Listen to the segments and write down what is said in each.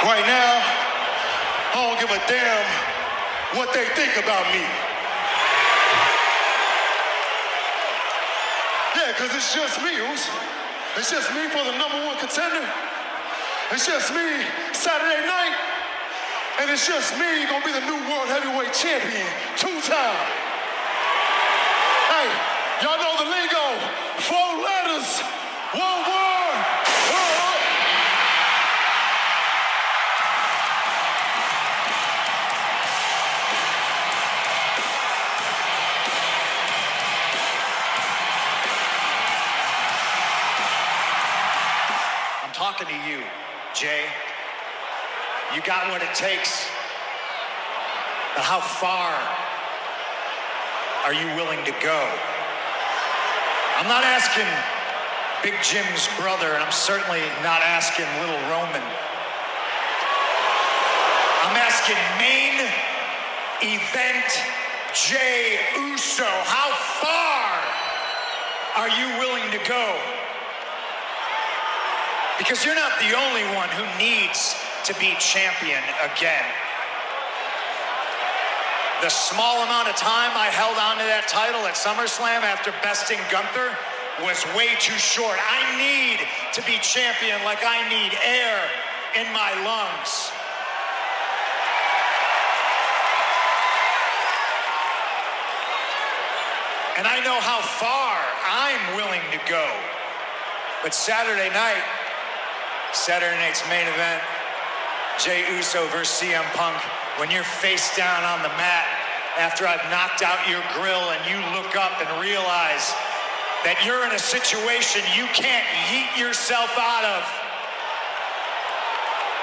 Right now, I don't give a damn what they think about me. Yeah, because it's just me, It's just me for the #1 contender. It's just me Saturday night. And it's just me gonna be the new World Heavyweight Champion 2-time. Hey, y'all know the lingo. 4 letters, 1 word. I'm talking to you, Jay. You got what it takes. But how far are you willing to go? I'm not asking Big Jim's brother, and I'm certainly not asking Little Roman. I'm asking main event Jey Uso. How far are you willing to go? Because you're not the only one who needs to be champion again. The small amount of time I held on to that title at SummerSlam after besting Gunther was way too short. I need to be champion like I need air in my lungs. And I know how far I'm willing to go. But Saturday night's main event, Jey Uso versus CM Punk, when you're face down on the mat after I've knocked out your grill and you look up and realize that you're in a situation you can't yeet yourself out of.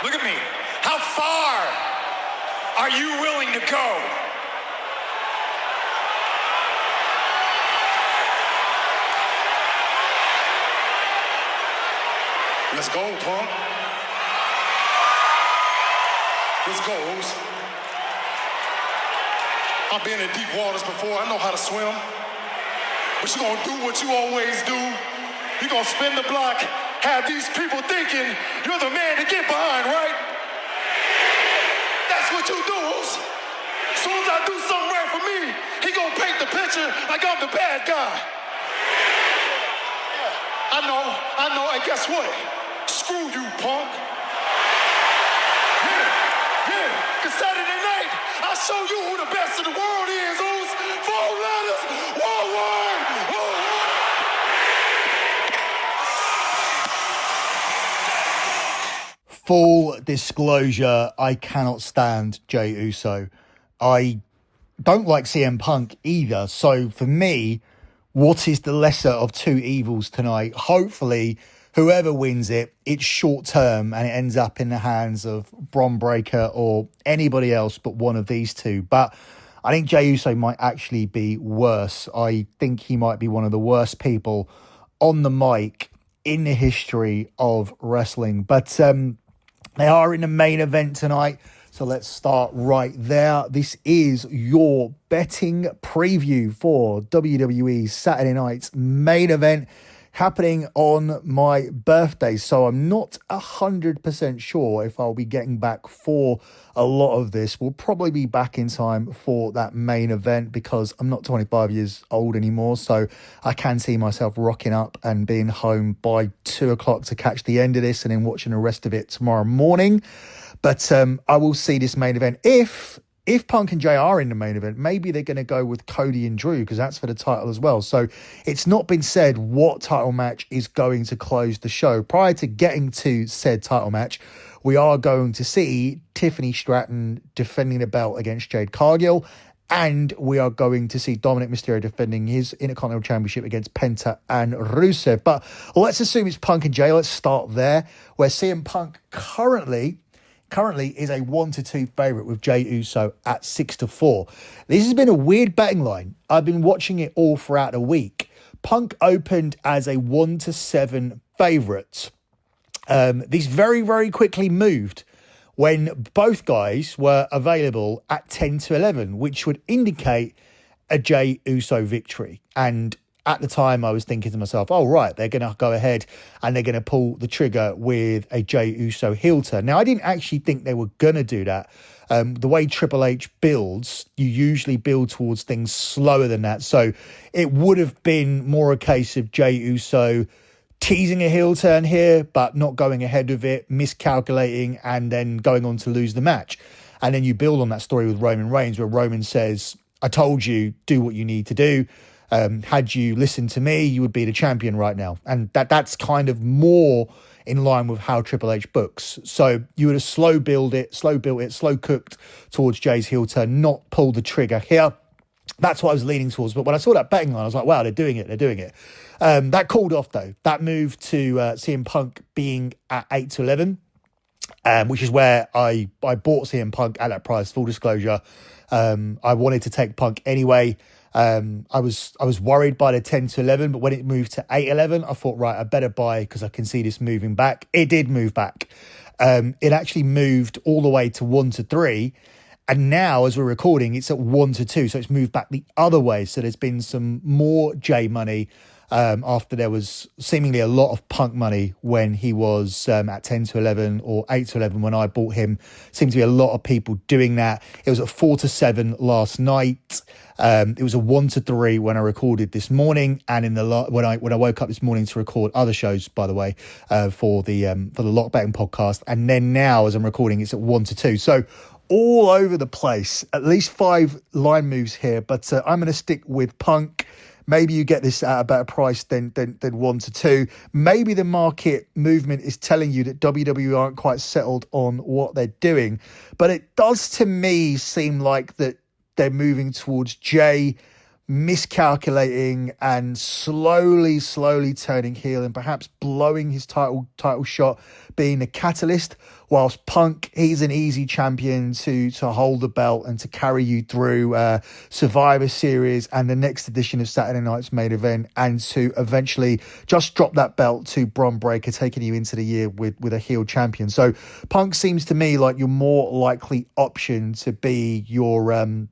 Look at me. How far are you willing to go? Let's go, Punk. Let's go, Rose. I've been in deep waters before. I know how to swim. But you're gonna do what you always do. You're gonna spin the block, have these people thinking you're the man to get behind, right? That's what you do, Rose. As soon as I do something right for me, he gonna paint the picture like I'm the bad guy. I know, and guess what? Screw you, Punk. Yeah, because Saturday night, I'll show you who the best in the world is, who's 4 letters, 1 word, 1 word. Full disclosure, I cannot stand Jey Uso. I don't like CM Punk either. So for me, what is the lesser of two evils tonight? Hopefully, whoever wins it, it's short term and it ends up in the hands of Bron Breakker or anybody else but one of these two. But I think Jey Uso might actually be worse. I think he might be one of the worst people on the mic in the history of wrestling. But they are in the main event tonight. So let's start right there. This is your betting preview for WWE Saturday night's main event happening on my birthday. So I'm not 100% sure if I'll be getting back for a lot of this. We'll probably be back in time for that main event because I'm not 25 years old anymore. So I can see myself rocking up and being home by 2 o'clock to catch the end of this and then watching the rest of it tomorrow morning. But I will see this main event. If Punk and Jey are in the main event, maybe they're going to go with Cody and Drew because that's for the title as well. So it's not been said what title match is going to close the show. Prior to getting to said title match, we are going to see Tiffany Stratton defending the belt against Jade Cargill. And we are going to see Dominik Mysterio defending his Intercontinental Championship against Penta and Rusev. But let's assume it's Punk and Jey. Let's start there, where CM Punk currently is a 1-2 favourite with Jey Uso at 6-4. This has been a weird betting line. I've been watching it all throughout the week. Punk opened as a 1-7 favourite. This very, very quickly moved when both guys were available at 10-11, which would indicate a Jey Uso victory. And at the time, I was thinking to myself, oh, right, they're going to go ahead and they're going to pull the trigger with a Jey Uso heel turn. Now, I didn't actually think they were going to do that. The way Triple H builds, you usually build towards things slower than that. So it would have been more a case of Jey Uso teasing a heel turn here, but not going ahead with it, miscalculating, and then going on to lose the match. And then you build on that story with Roman Reigns, where Roman says, I told you, do what you need to do. Had you listened to me, you would be the champion right now. And that's kind of more in line with how Triple H books. So you would have slow built it, slow cooked towards Jay's heel turn, not pull the trigger here. That's what I was leaning towards. But when I saw that betting line, I was like, wow, they're doing it. That called off, though. That moved to CM Punk being at 8-11, which is where I bought CM Punk at that price, full disclosure. I wanted to take Punk anyway. I was worried by the 10-11, but when it moved to 8-11, I thought, right, I better buy because I can see this moving back. It did move back. It actually moved all the way to 1-3. And now, as we're recording, it's at 1-2. So it's moved back the other way. So there's been some more Jay money after there was seemingly a lot of Punk money when he was at 10-11 or 8-11 when I bought him. Seemed to be a lot of people doing that. It was at 4-7 last night. It was a 1-3 when I recorded this morning, and when I woke up this morning to record other shows, by the way, for the Lock Betting podcast. And then now, as I'm recording, it's at 1-2. So all over the place, at least 5 line moves here, but I'm going to stick with Punk. Maybe you get this at a better price than 1-2. Maybe the market movement is telling you that WWE aren't quite settled on what they're doing, but it does to me seem like that they're moving towards Jay miscalculating and slowly turning heel and perhaps blowing his title shot, being a catalyst, whilst Punk, he's an easy champion to hold the belt and to carry you through Survivor Series and the next edition of Saturday Night's Main Event, and to eventually just drop that belt to Bron Breakker, taking you into the year with a heel champion. So Punk seems to me like your more likely option to be your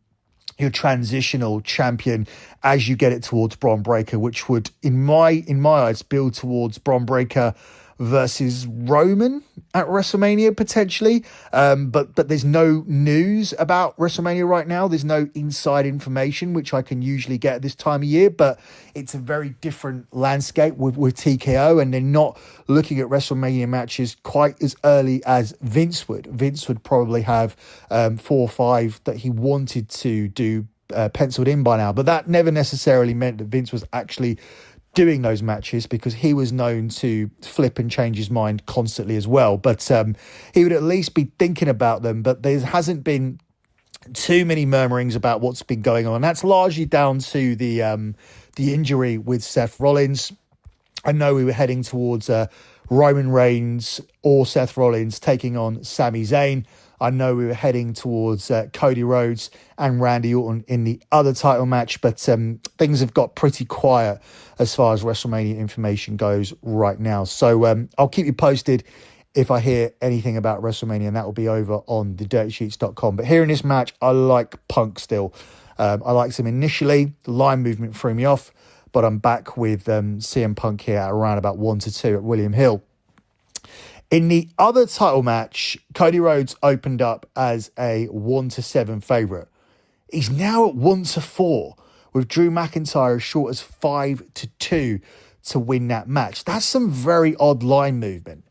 transitional champion as you get it towards Bron Breakker, which would, in my eyes, build towards Bron Breakker versus Roman at WrestleMania potentially. But there's no news about WrestleMania right now. There's no inside information, which I can usually get at this time of year, but it's a very different landscape with TKO, and they're not looking at WrestleMania matches quite as early as Vince would. Vince would probably have 4 or 5 that he wanted to do penciled in by now, but that never necessarily meant that Vince was actually doing those matches, because he was known to flip and change his mind constantly as well. But he would at least be thinking about them. But there hasn't been too many murmurings about what's been going on. That's largely down to the injury with Seth Rollins. I know we were heading towards Roman Reigns or Seth Rollins taking on Sami Zayn. I know we were heading towards Cody Rhodes and Randy Orton in the other title match, but things have got pretty quiet as far as WrestleMania information goes right now. So I'll keep you posted if I hear anything about WrestleMania, and that will be over on thedirtysheets.com. But here in this match, I like Punk still. I liked him initially. The line movement threw me off, but I'm back with CM Punk here at around about 1-2 at William Hill. In the other title match, Cody Rhodes opened up as a 1-7 favourite. He's now at 1-4, with Drew McIntyre as short as 5-2 to win that match. That's some very odd line movement.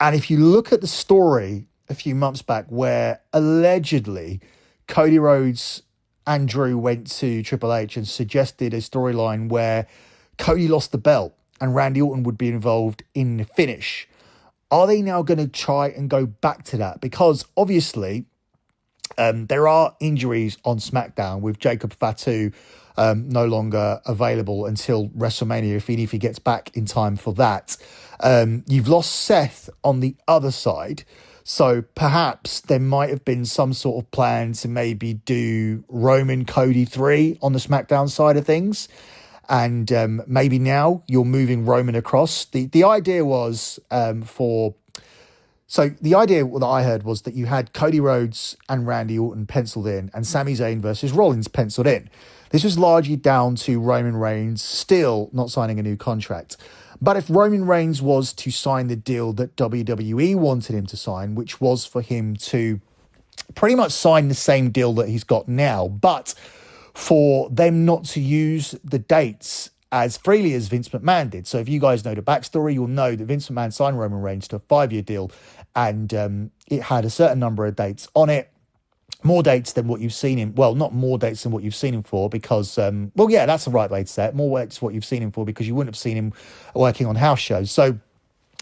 And if you look at the story a few months back, where allegedly Cody Rhodes and Drew went to Triple H and suggested a storyline where Cody lost the belt and Randy Orton would be involved in the finish. Are they now going to try and go back to that? Because obviously there are injuries on SmackDown, with Jacob Fatu no longer available until WrestleMania, if he gets back in time for that. You've lost Seth on the other side. So perhaps there might have been some sort of plan to maybe do Roman Cody 3 on the SmackDown side of things. And maybe now you're moving Roman across. The idea was for So the idea that I heard was that you had Cody Rhodes and Randy Orton penciled in and Sami Zayn versus Rollins penciled in. This was largely down to Roman Reigns still not signing a new contract. But if Roman Reigns was to sign the deal that WWE wanted him to sign, which was for him to pretty much sign the same deal that he's got now, but for them not to use the dates as freely as Vince McMahon did. So if you guys know the backstory, you'll know that Vince McMahon signed Roman Reigns to a 5-year deal, and it had a certain number of dates on it. More dates than what you've seen him. Well, not more dates than what you've seen him for, because, that's the right way to say it. More dates than what you've seen him for, because you wouldn't have seen him working on house shows. So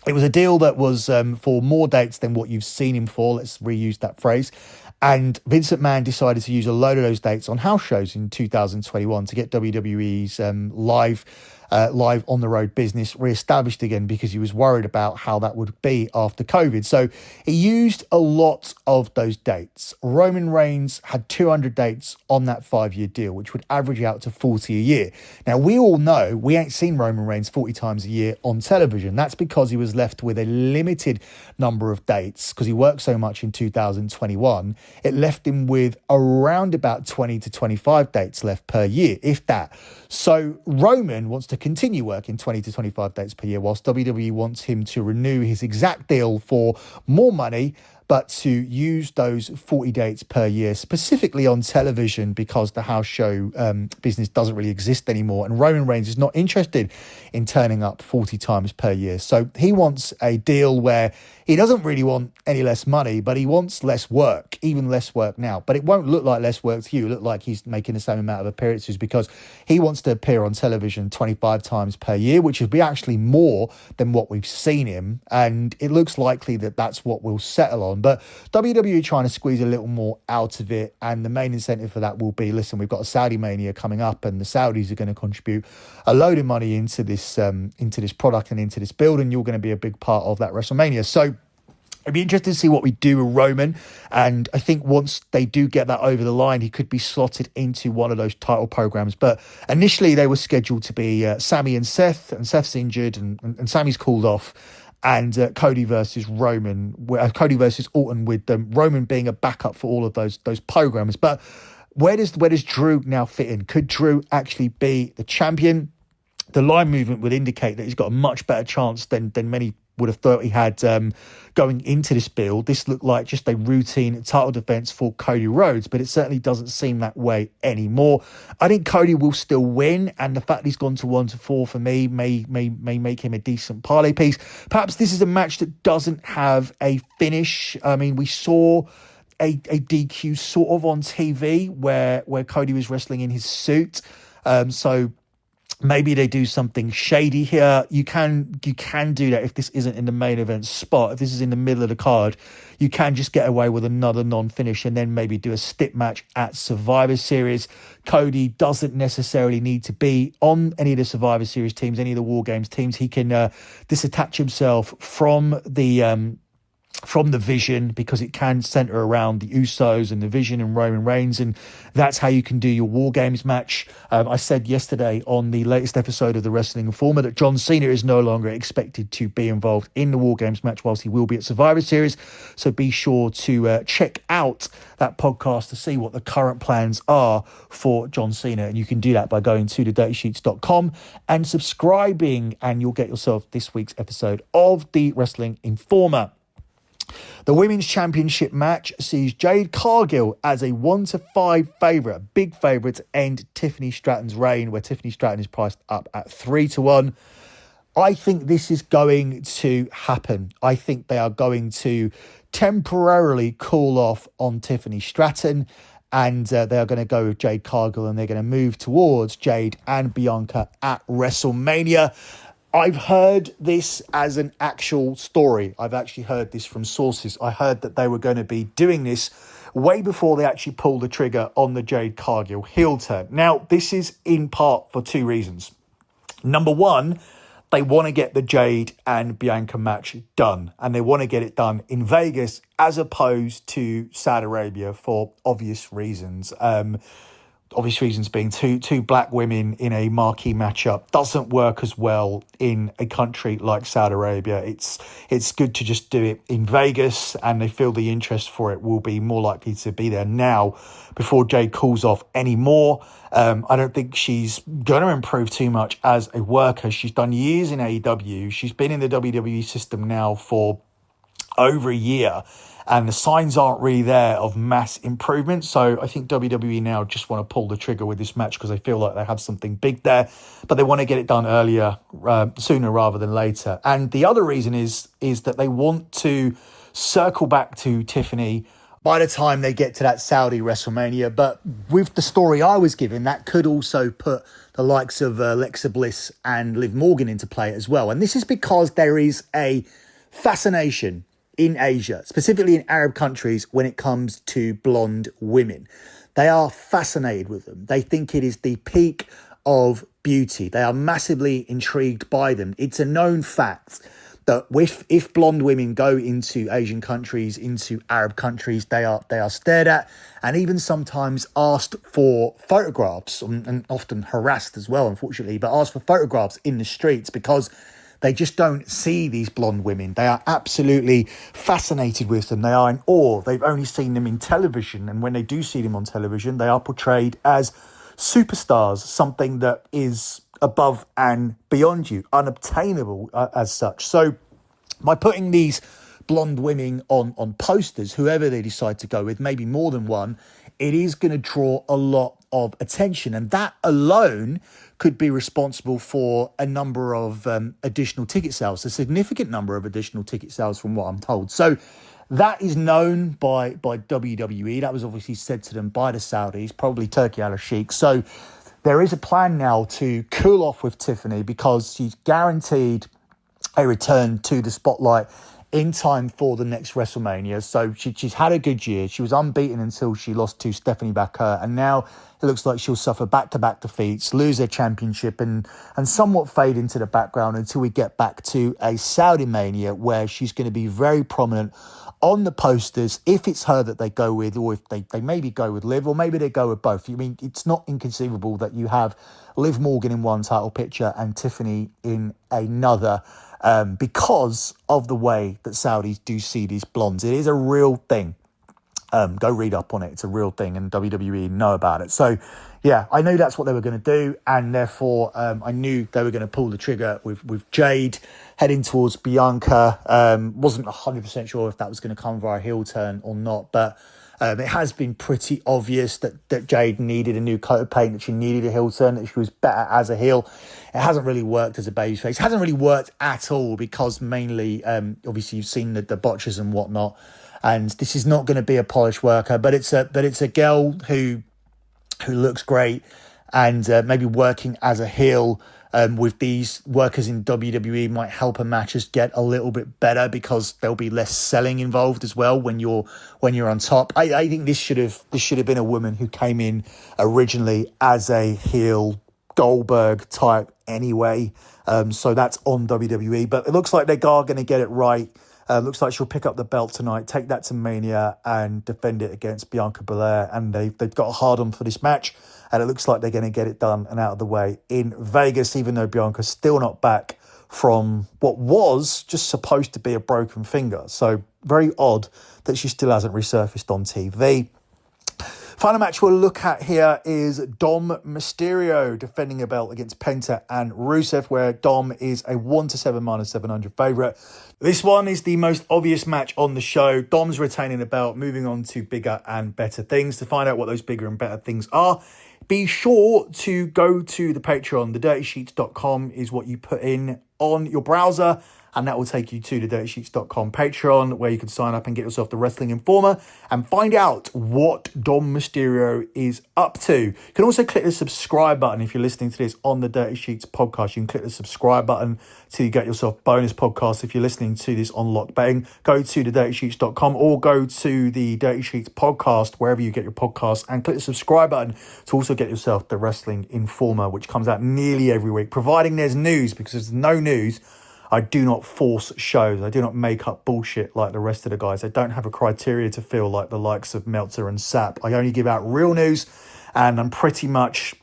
it was a deal that was for more dates than what you've seen him for. Let's reuse that phrase. And Vince McMahon decided to use a load of those dates on house shows in 2021 to get WWE's live on the road business reestablished again, because he was worried about how that would be after COVID. So he used a lot of those dates. Roman Reigns had 200 dates on that 5-year deal, which would average out to 40 a year. Now, we all know we ain't seen Roman Reigns 40 times a year on television. That's because he was left with a limited number of dates, because he worked so much in 2021. It left him with around about 20 to 25 dates left per year, if that. So Roman wants to continue working 20 to 25 dates per year, whilst WWE wants him to renew his exact deal for more money, but to use those 40 dates per year specifically on television, because the house show business doesn't really exist anymore. And Roman Reigns is not interested in turning up 40 times per year. So he wants a deal where he doesn't really want any less money, but he wants less work, even less work now. But it won't look like less work to you. It'll look like he's making the same amount of appearances, because he wants to appear on television 25 times per year, which would be actually more than what we've seen him. And it looks likely that that's what we'll settle on. But WWE trying to squeeze a little more out of it. And the main incentive for that will be, listen, we've got a Saudi Mania coming up, and the Saudis are going to contribute a load of money into this product and into this build, and you're going to be a big part of that WrestleMania. So I'd be interested to see what we do with Roman. And I think once they do get that over the line, he could be slotted into one of those title programs. But initially they were scheduled to be Sami and Seth, and Seth's injured and Sami's called off. And Cody versus Orton, with Roman being a backup for all of those programs. But where does Drew now fit in? Could Drew actually be the champion? The line movement would indicate that he's got a much better chance than many would have thought he had going into this build. This looked like just a routine title defense for Cody Rhodes, but it certainly doesn't seem that way anymore. I think Cody will still win, and the fact that he's gone to 1-4 for me may make him a decent parlay piece. Perhaps this is a match that doesn't have a finish. I mean, we saw a DQ sort of on TV where Cody was wrestling in his suit. So maybe they do something shady here. You can do that if this isn't in the main event spot. If this is in the middle of the card, you can just get away with another non-finish and then maybe do a stip match at Survivor Series. Cody doesn't necessarily need to be on any of the Survivor Series teams, any of the War Games teams. He can disattach himself from the Vision, because it can center around the Usos and the Vision and Roman Reigns, and that's how you can do your War Games match. I said yesterday on the latest episode of the Wrestling Informer that John Cena is no longer expected to be involved in the War Games match, whilst he will be at Survivor Series. So be sure to check out that podcast to see what the current plans are for John Cena, and you can do that by going to thedirtysheets.com and subscribing, and you'll get yourself this week's episode of the Wrestling Informer. The Women's Championship match sees Jade Cargill as a 1-5 favourite, a big favourite to end Tiffany Stratton's reign, where Tiffany Stratton is priced up at 3-1. I think this is going to happen. I think they are going to temporarily cool off on Tiffany Stratton, and they are going to go with Jade Cargill, and they're going to move towards Jade and Bianca at WrestleMania. I've heard this as an actual story. I've actually heard this from sources. I heard that they were going to be doing this way before they actually pulled the trigger on the Jade Cargill heel turn. Now, this is in part for two reasons. Number one, they want to get the Jade and Bianca match done, and they want to get it done in Vegas as opposed to Saudi Arabia for obvious reasons. obvious reasons being two black women in a marquee matchup doesn't work as well in a country like Saudi Arabia. It's good to just do it in Vegas, and they feel the interest for it will be more likely to be there now before Jade cools off anymore. I don't think she's going to improve too much as a worker. She's done years in AEW. She's been in the WWE system now for over a year, and the signs aren't really there of mass improvement. So I think WWE now just want to pull the trigger with this match because they feel like they have something big there, but they want to get it done earlier, sooner rather than later. And the other reason is that they want to circle back to Tiffany by the time they get to that Saudi WrestleMania. But with the story I was given, that could also put the likes of Alexa Bliss and Liv Morgan into play as well. And this is because there is a fascination in Asia, specifically in Arab countries, when it comes to blonde women. They are fascinated with them. They think it is the peak of beauty. They are massively intrigued by them. It's a known fact that if blonde women go into Asian countries, into Arab countries, they are stared at and even sometimes asked for photographs, and often harassed as well, unfortunately, but asked for photographs in the streets because they just don't see these blonde women. They are absolutely fascinated with them. They are in awe. They've only seen them in television. And when they do see them on television, they are portrayed as superstars, something that is above and beyond you, unobtainable as such. So by putting these blonde women on posters, whoever they decide to go with, maybe more than one, it is going to draw a lot of attention. And that alone could be responsible for a number of additional ticket sales, a significant number of additional ticket sales from what I'm told. So that is known by WWE. That was obviously said to them by the Saudis, probably Turkey al-Sheikh. So there is a plan now to cool off with Tiffany because she's guaranteed a return to the spotlight in time for the next WrestleMania. So she's had a good year. She was unbeaten until she lost to Stephanie Baker, and now it looks like she'll suffer back-to-back defeats, lose her championship, and somewhat fade into the background until we get back to a Saudi Mania where she's going to be very prominent on the posters, if it's her that they go with, or if they maybe go with Liv, or maybe they go with both. I mean, it's not inconceivable that you have Liv Morgan in one title picture and Tiffany in another, because of the way that Saudis do see these blondes. It is a real thing. Go read up on it. It's a real thing, and WWE know about it. So, yeah, I knew that's what they were going to do, and therefore I knew they were going to pull the trigger with Jade heading towards Bianca. Wasn't 100% sure if that was going to come via heel turn or not, but it has been pretty obvious that Jade needed a new coat of paint, that she needed a heel turn, that she was better as a heel. It hasn't really worked as a babyface. It hasn't really worked at all because mainly, obviously, you've seen the botches and whatnot. And this is not going to be a polished worker, but it's a girl who looks great, and maybe working as a heel with these workers in WWE might help her matches get a little bit better because there'll be less selling involved as well when you're on top. I think this should have been a woman who came in originally as a heel Goldberg type anyway. So that's on WWE, but it looks like they are going to get it right. Looks like she'll pick up the belt tonight, take that to Mania, and defend it against Bianca Belair. And they've got a hard-on for this match, and it looks like they're going to get it done and out of the way in Vegas, even though Bianca's still not back from what was just supposed to be a broken finger. So very odd that she still hasn't resurfaced on TV. Final match we'll look at here is Dom Mysterio defending a belt against Penta and Rusev, where Dom is a 1-7 -700 favourite. This one is the most obvious match on the show. Dom's retaining the belt, moving on to bigger and better things. To find out what those bigger and better things are, be sure to go to the Patreon. TheDirtySheets.com is what you put in on your browser, and that will take you to the DirtySheets.com Patreon, where you can sign up and get yourself the Wrestling Informer and find out what Dom Mysterio is up to. You can also click the subscribe button if you're listening to this on the Dirty Sheets podcast. You can click the subscribe button to get yourself bonus podcasts if you're listening to this on Lock Betting. Go to the DirtySheets.com or go to the Dirty Sheets podcast, wherever you get your podcasts, and click the subscribe button to also get yourself the Wrestling Informer, which comes out nearly every week, providing there's news, because there's no news. I do not force shows. I do not make up bullshit like the rest of the guys. I don't have a criteria to feel like the likes of Meltzer and Sapp. I only give out real news, and I'm pretty much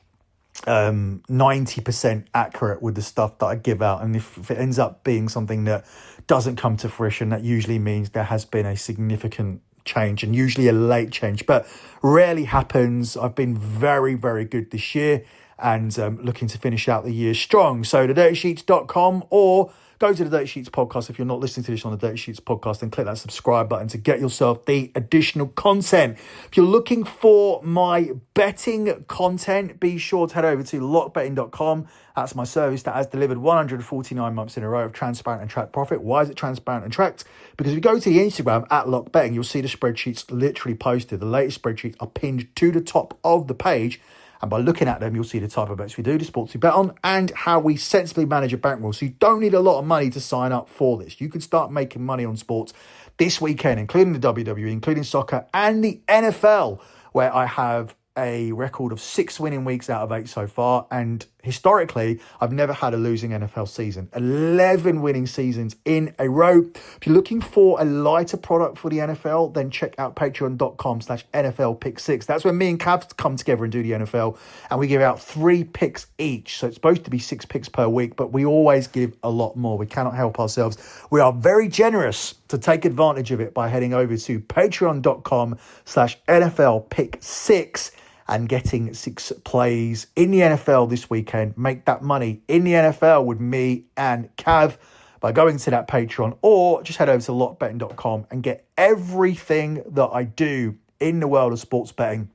90% accurate with the stuff that I give out. And if it ends up being something that doesn't come to fruition, that usually means there has been a significant change, and usually a late change, but rarely happens. I've been very, very good this year, and looking to finish out the year strong. So thedirtysheets.com, or go to the Dirty Sheets podcast. If you're not listening to this on the Dirty Sheets podcast, then click that subscribe button to get yourself the additional content. If you're looking for my betting content, be sure to head over to lockbetting.com. That's my service that has delivered 149 months in a row of transparent and tracked profit. Why is it transparent and tracked? Because if you go to the Instagram at lockbetting, you'll see the spreadsheets literally posted. The latest spreadsheets are pinned to the top of the page. And by looking at them, you'll see the type of bets we do, the sports we bet on, and how we sensibly manage a bankroll. So you don't need a lot of money to sign up for this. You can start making money on sports this weekend, including the WWE, including soccer, and the NFL, where I have a record of 6 winning weeks out of 8 so far. And historically, I've never had a losing NFL season. 11 winning seasons in a row. If you're looking for a lighter product for the NFL, then check out patreon.com/NFL Pick 6. That's where me and Cav come together and do the NFL. And we give out 3 picks each. So it's supposed to be 6 picks per week, but we always give a lot more. We cannot help ourselves. We are very generous to take advantage of it by heading over to patreon.com/NFL Pick 6 and getting 6 plays in the NFL this weekend. Make that money in the NFL with me and Cav by going to that Patreon, or just head over to lockbetting.com and get everything that I do in the world of sports betting.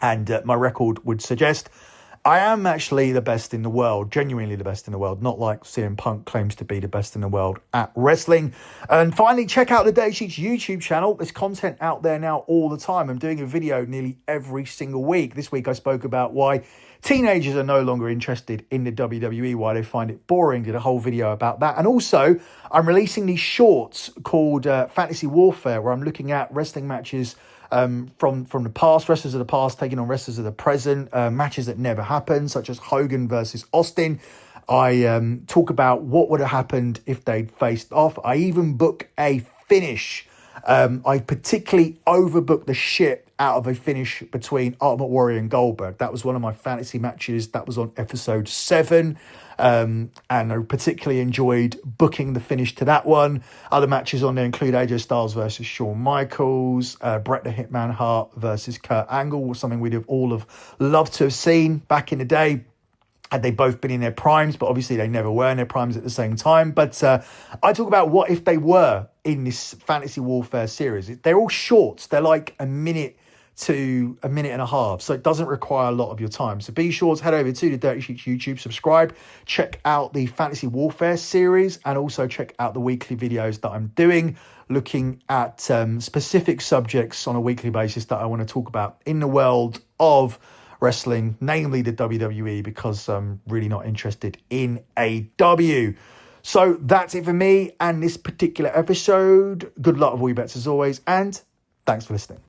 And my record would suggest I am actually the best in the world, genuinely the best in the world, not like CM Punk claims to be the best in the world at wrestling. And finally, check out the Dirty Sheets YouTube channel. There's content out there now all the time. I'm doing a video nearly every single week. This week I spoke about why teenagers are no longer interested in the WWE, why they find it boring. Did a whole video about that. And also, I'm releasing these shorts called Fantasy Warfare, where I'm looking at wrestling matches from the past, wrestlers of the past taking on wrestlers of the present, matches that never happened, such as Hogan versus Austin. I talk about what would have happened if they'd faced off. I even book a finish. I particularly overbooked the shit out of a finish between Ultimate Warrior and Goldberg. That was one of my fantasy matches. That was on episode 7. And I particularly enjoyed booking the finish to that one. Other matches on there include AJ Styles versus Shawn Michaels, Bret the Hitman Hart versus Kurt Angle, something we'd have all have loved to have seen back in the day had they both been in their primes, but obviously they never were in their primes at the same time. But I talk about what if they were in this Fantasy Warfare series. They're all shorts. They're like a minute to a minute and a half, so it doesn't require a lot of your time. So be sure to head over to the Dirty Sheets YouTube, subscribe, check out the Fantasy Warfare series, and also check out the weekly videos that I'm doing, looking at specific subjects on a weekly basis that I want to talk about in the world of wrestling, namely the WWE, because I'm really not interested in AEW. So that's it for me and this particular episode. Good luck with all your bets as always, and thanks for listening.